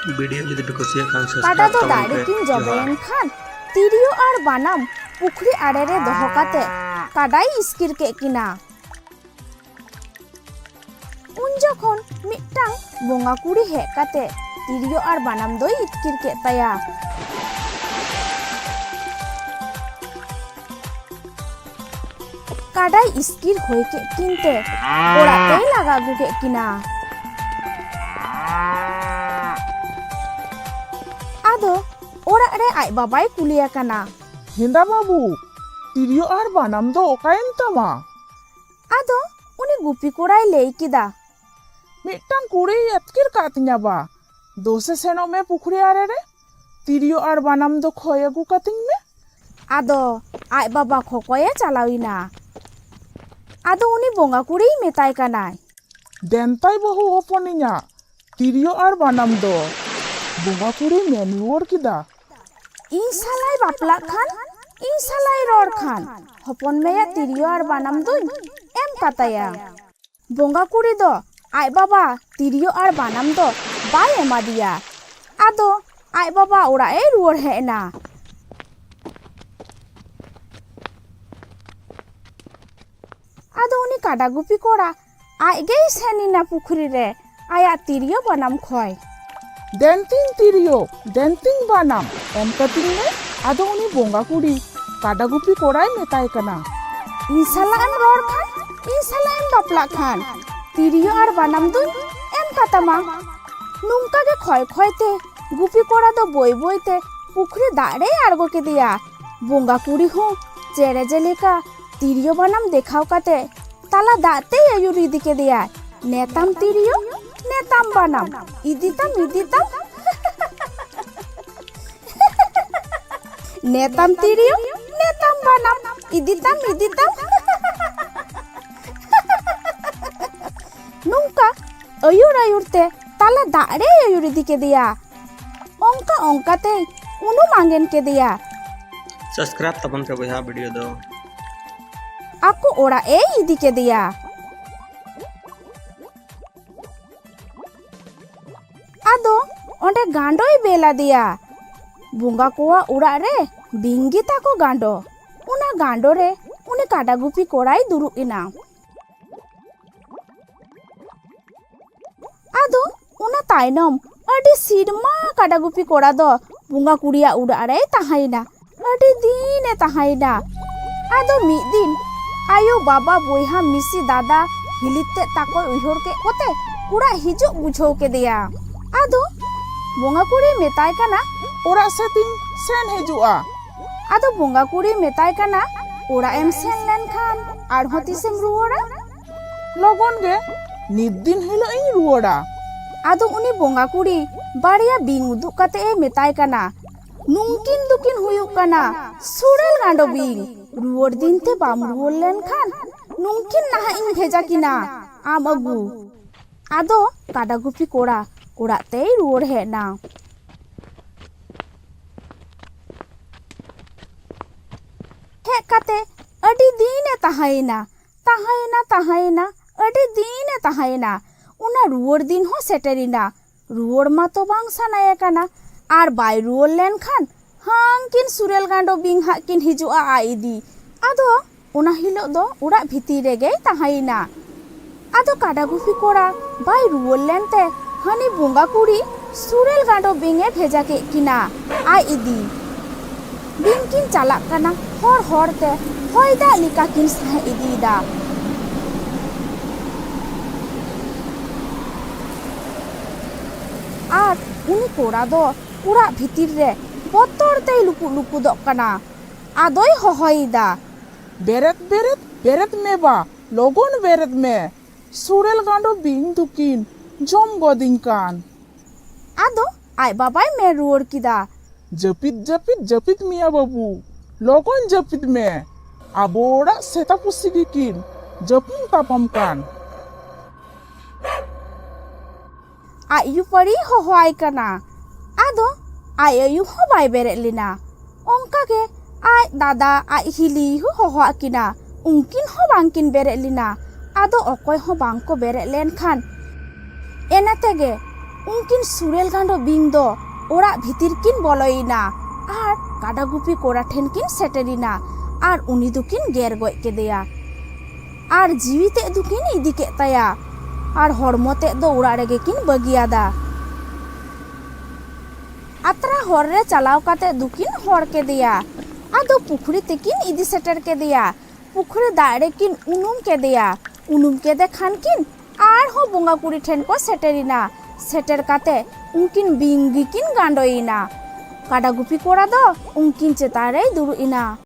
Video जुदी पे कुसिया खान ᱠᱟᱰᱟ subscribe ᱫᱚ तबन ᱫᱟᱲᱮ पे ᱠᱤᱱ जोहार ᱡᱚᱵᱮᱭᱮᱱ ᱠᱷᱟᱱ ᱛᱤᱨᱭᱳ ᱟᱨ ᱵᱟᱱᱟᱢ ᱯᱩᱠᱷᱨᱤ ᱟᱲᱮ ᱨᱮ ᱫᱚᱦᱚ ᱠᱟᱛᱮ ᱠᱟᱰᱟᱭ ᱤᱥᱠᱤᱨ ᱠᱮᱫ ᱠᱤᱱᱟ। ᱩᱱ ᱡᱚᱠᱷᱚᱱ ᱢᱤᱫᱴᱟᱝ ᱵᱚᱸᱜᱟ ᱠᱩᱲᱤ ᱦᱮᱡ ᱠᱟᱛᱮ ᱛᱤᱨᱭᱳ ᱟᱨ ᱵᱟᱱᱟᱢ ᱫᱚᱭ ᱤᱛᱠᱤᱨ ᱠᱮᱫ ᱛᱟᱭᱟ। ᱠᱟᱰᱟᱭ ᱤᱥᱠᱤᱨ ᱦᱩᱭ ᱠᱮᱫ ᱠᱤᱱᱛᱮ ᱚᱲᱟᱜ ᱛᱮᱭ ᱞᱟᱜᱟ ᱟᱹᱜᱩ ᱠᱮᱫ ᱠᱤᱱᱟ। ᱟᱫᱚ ᱚᱲᱟᱜ ᱨᱮ ᱟᱡ ᱵᱟᱵᱟᱭ ᱠᱩᱞᱤ ᱟᱠᱟᱱᱟ, हेंदा बाबू तिरियो और बानाम दो ओकायन तमा ᱟᱫᱚ ᱩᱱᱤ ᱜᱩᱯᱤ ᱠᱚᱲᱟᱭ ᱞᱟᱹᱭ ᱠᱮᱫᱟ, मिट्टांग कुड़ी अतकिर कातिया बा दोसे सेनो में पुखरी आरे रे तिरियो और बानाम दो खोय अगु कातिंग में। ᱟᱫᱚ ᱟᱡ ᱵᱟᱵᱟ ᱠᱷᱚᱠᱚᱭᱮ ᱪᱟᱞᱟᱣᱤᱱᱟ। ᱟᱫᱚ ᱩᱱᱤ ᱵᱚᱸᱜᱟ ᱠᱩᱲᱤᱭ ᱢᱮᱛᱟᱭ ᱠᱟᱱᱟᱭ, देनताई बहु होपनिया तिरियो और बानाम दो बोंगा कुड़ी मेनुवर किदा ᱤᱧ ᱥᱟᱞᱟᱭ ᱵᱟᱯᱞᱟᱜ ᱠᱷᱟᱱ ᱤᱧ ᱥᱟᱞᱟᱭ ᱨᱚᱲ ᱠᱷᱟन ᱦᱚᱯᱚᱱ ᱢᱮᱭᱟ ᱛᱤᱨᱭᱳ ᱟᱨ ᱵᱟᱱᱟᱢ ᱫᱩᱧ ᱮᱢ ᱠᱟᱛᱟᱭᱟ। ᱵᱚᱸᱜᱟ ᱠᱩᱲᱤ ᱫᱚ ᱟᱡ ᱵᱟᱵᱟ ᱛᱤᱨᱭᱳ ᱟᱨ ᱵᱟᱱᱟᱢ ᱫᱚ ᱵᱟᱭ ᱮᱢᱟᱫᱤᱭᱟ। ᱟᱫᱚ ᱟᱡ ᱵᱟᱵᱟ ᱚᱲᱟᱜ ᱮ ᱨᱩᱣᱟᱹᱲ ᱦᱮᱡ ᱮᱱᱟ। ᱟᱫᱚ ᱩᱱᱤ ᱠᱟᱰᱟ ᱜᱩᱯᱤ ᱠᱚᱲᱟ ᱟᱡᱜᱮᱭ ᱥᱮᱱ ᱮᱱᱟ ᱯᱩᱠᱷᱨᱤ ᱨᱮ ᱟᱭᱟᱜ ᱛᱤᱨᱭᱳ ᱵᱟᱱᱟᱢ ᱠᱷᱚᱭ। देनतिंग तिरियो देनतिंग बानाम एम कतिंग में आदो उनी बोंगा कुड़ी काडा गुपी कोड़ाई मेताय कना ᱤᱧ ᱥᱟᱞᱟᱜ ᱮᱢ ᱨᱚᱲ ᱠᱷᱟᱱ ᱤᱧ ᱥᱟᱞᱟᱜ ᱮᱢ ᱵᱟᱯᱞᱟᱜ ᱠᱷᱟᱱ ᱛᱤᱨᱭᱳ ᱟᱨ ᱵᱟᱱᱟᱢ ᱫᱩᱧ ᱮᱢ ᱠᱟᱛᱟᱢᱟ। ᱱᱚᱝᱠᱟ ᱜᱮ ᱠᱷᱚᱭ ᱠᱷᱚᱭ ᱛᱮ ᱜᱩᱯᱤ ᱠᱚᱲᱟ ᱫᱚ ᱵᱚᱭ ᱵᱚᱭ ᱛᱮ ᱯᱩᱠᱷᱨᱤ ᱫᱟᱜ ᱨᱮᱭ ᱟᱬᱜᱚ ᱠᱮᱫᱮᱭᱟ। ᱵᱚᱸᱜᱟ ᱠᱩᱲᱤ ᱦᱚᱸ ᱪᱮᱬᱮ ᱡᱮᱞᱮᱠᱟ ᱛᱤᱨᱭᱳ ᱵᱟᱱᱟᱢ ᱫᱮᱠᱷᱟᱣ ᱠᱟᱛᱮ ᱛᱟᱞᱟ ᱫᱟᱜ ᱛᱮᱭ ᱟᱹᱭᱩᱨ ᱤᱫᱤ ᱠᱮᱫᱮᱭᱟ। ᱱᱮᱛᱟᱢ ᱛᱤᱨᱭᱳ ᱱᱮᱛᱟᱢ ᱵᱟᱱᱟᱢ ᱤᱫᱤᱛᱟᱢ ᱤᱫᱤᱛᱟᱢ नेताम तिरियो नेताम बानाम इदिताम इदिताम नुंका अयुर अयुर ते ताला दाड़े अयुर इदी केदिया ओंका ओंका ते उनु मांगेन केदिया सब्सक्राइब तबन पे भैया वीडियो दो आको ओड़ा ए इदी केदिया। आदो ओंडे गांडोय बेला दिया। बुंगा कोआ उड़ा रे बिंगी ताको गांडो उना गांडो रे उनी काडा गुपी कोड़ाई दुरुब इना। आदो उना तायनम अडी सिरमा काडा गुपी कोड़ा दो बुंगा कुड़िया उड़ा रे ताहाइना अडी दीने ताहाइना। आदो मिद दिन आयो बाबा बोयहा मिसी दादा हिलिते ताको उइहोर के कोते उड़ा हिजु बुझो के दिया। आदो बुंगा कुड़ी मेताय काना ओरा सेटिंग सेन हेजुआ आदो बुंगा कुड़ी मेताय काना ओड़ा एम सेन लेन खान आरहो तिसेम रुवाड़ा लगन गे निद दिन हिलो इन रुवाड़ा। आदो उनी बुंगा कुड़ी बाड़िया बिंग उदुक काते ए मेताय काना नुंकिन दुकिन हुयुक काना सुरेल गांडो बिंग रुवाड़ दिन ते बाम रुवाड़ लेन खान नुंकिन नाहा इन भेजा किना आम अगु। आदो काडा गुपी कोड़ा ओड़ा ते रुवाड़ हेज ना। हेज काते अडी दीने ताहाइना ताहाइना ताहाइना अडी दीने ताहाइना उना रुवाड़ दिन हो सेटेरिना रुवाड़ मा तो बांग सानाये काना आर बाय रुवाड़ लेन खान हांकिन सुरेल गांडो बिंग हा किन हिजुआ आइदी। आदो उना हिलो दो उड़ा भिती रेगे ताहाइना। आदो काडा गुपी कोड़ा बाय रुवाड़ लेनते हनी बुंगा कुड़ी सुरेल गांडो बिंगे भेजा के किना आइदी। बिंग किन चालाक काना हर हर ते होयदा लिका किन सह इदीदा। आर उनी कोड़ा दो उड़ा भितिर रे बतर ते लुकु लुकु दो काना। आदोय होहोइदा बेरत बेरत बेरत में बा लोगन बेरत में सुरेल गांडो बिंग दुकिन जम गोदिंग कान। आदो आय बाबाय में रुवाड़ किदा जपित जपित जपित मिया बाबू लोगन जपित में आबोड़ा सेता पुसी किन जपुं तापम कान। आयु पड़ी होहोआय काना। आदो आय अयु हो बाय बेरे लिना ओंका के आय दादा आय हिली हो होहोआ किना उनकिन हो बांकिन बेरे लिना। आदो अकोय हो बांको बेरे लेन खान एना तेगे उनकिन सुरेल गांडो बिंग दो ओरा भितिर किन बलयना आर काडा गुपी कोड़ा ठेन किन सेटेरिना आर उनी दुकिन गेर गय केदेया आर जीविते दुकिन इदी के ताया आर हड़मोते दो उड़ा रेगे किन बगियादा आत्रा हर रे चलाव काते दुकिन हर केदेया आदो पुखरी तेकिन इदी सेटर केदेया पुखरी दाड़े किन उनुम केदेया उनुम केदे खान किन आर हो बोंगा कुड़ी ठेन को सेटेरिना सेटर काते उनकिन बिंगी किन गांडोइना काडा गुपी कोड़ा दो उनकिन चेतारे दुरुइना।